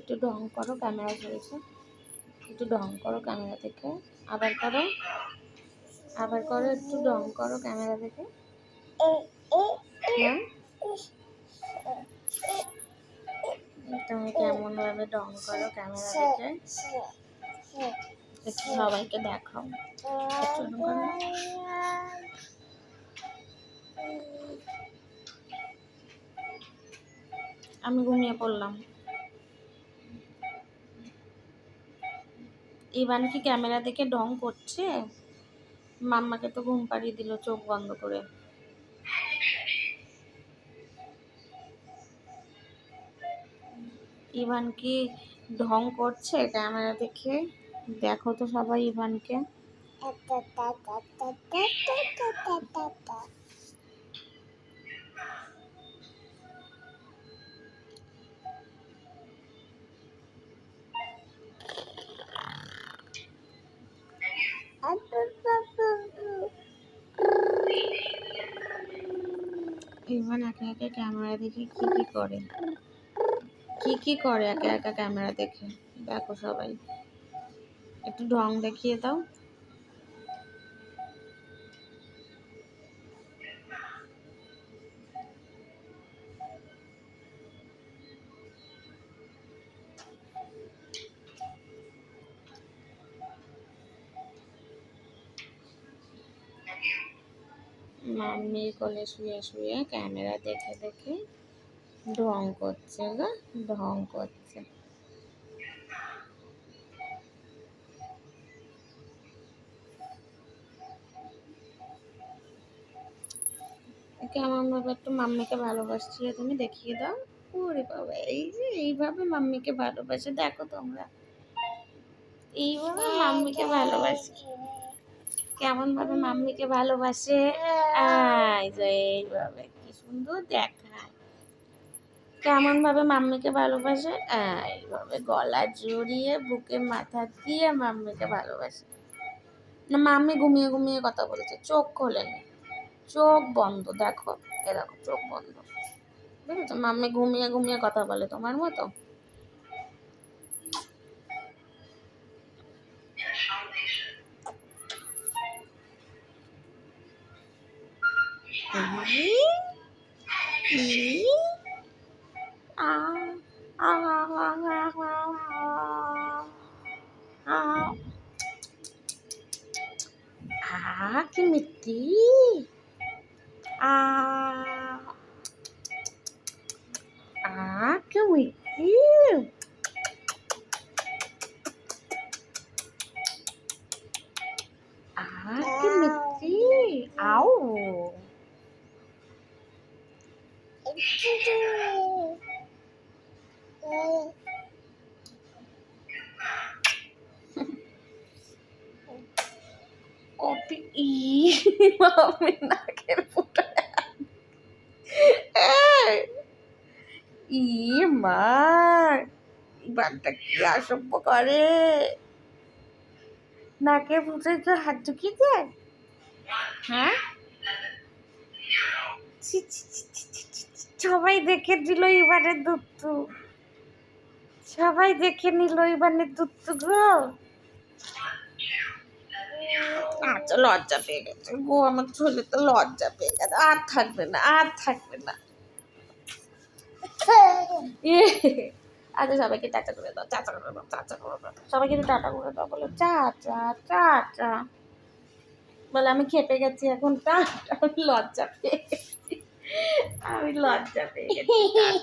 একটু ঢং করো, ক্যামেরা চলছে, একটু ঢং করো ক্যামেরা থেকে, আবার করো, আবার করো, একটু ঢং করো ক্যামেরা থেকে। হ্যাঁ, তুমি কেমন ভাবে ঢং করো ক্যামেরা থেকে, একটু সবাইকে দেখাও, একটু ঢং করো। আমি ঘুমিয়ে পড়লাম। ইভান কি ক্যামেরা দেখে ঢং করছে? মাম্মাকে তো ঘুম পাড়িয়ে দিল চোখ বন্ধ করে। ইভান কি ঢং করছে ক্যামেরা দেখে? দেখো তো সবাই ইভানকে। ইভান একা একা ক্যামেরা দেখে কি করে, কি করে একা একা ক্যামেরা দেখে? দেখো সবাই, একটু ঢং দেখিয়ে দাও। মাম্মির কোলে শুয়ে শুয়ে ক্যামেরা দেখে দেখে ঢং করছে গো, ঢং করছে। কেমন ভাবে একটু মাম্মিকে ভালোবাসছিলে তুমি, দেখিয়ে দাও। ওরে বাবা, এই যে এইভাবে মাম্মিকে ভালোবাসে, দেখো তোমরা এইভাবে মাম্মিকে ভালোবাসে, কেমন ভাবে মাম্মিকে ভালোবাসে। এই যে এইভাবে কি সুন্দর দেখায় কেমন ভাবে মাম্মিকে ভালোবাসে। এইভাবে গলা জড়িয়ে বুকে মাথা দিয়ে মাম্মিকে ভালোবাসে। না, মাম্মি ঘুমিয়ে ঘুমিয়ে কথা বলছে, চোখ খোলেনি, চোখ বন্ধ। দেখো, এ দেখো চোখ বন্ধ, দেখেছো? মাম্মি ঘুমিয়ে ঘুমিয়ে কথা বলে তোমার মতো। কি মিষ্টি। কি মিষ্টি। কি মিষ্টি। আও কপি মাম্মি নাকের ফুটা। মার বাঘটা কি অসভ্য করে, নাকের ফুটে তো হাত ঢুকিয়ে দেয়। হ্যাঁ, সবাই দেখে দিল এবারের দুত্তু, সবাই দেখে নিল এবারের দুত্তু গো। আচ্ছা, লজ্জা পেয়ে গেছে গো, আমার ছেলে তো লজ্জা পেয়ে গেছে, আর থাকবে না, আর থাকবে না। আচ্ছা, সবাইকে টাটা করে দাও, চাচা করে দাও, চাচা করে দাও, সবাইকে টাটা করে দাও, বলো চাচা টাটা, বলে আমি খেপে গেছি এখন, টাটা। আমি লজ্জা পেয়ে গেছি, আমি লজ্জা পেয়ে গেছি।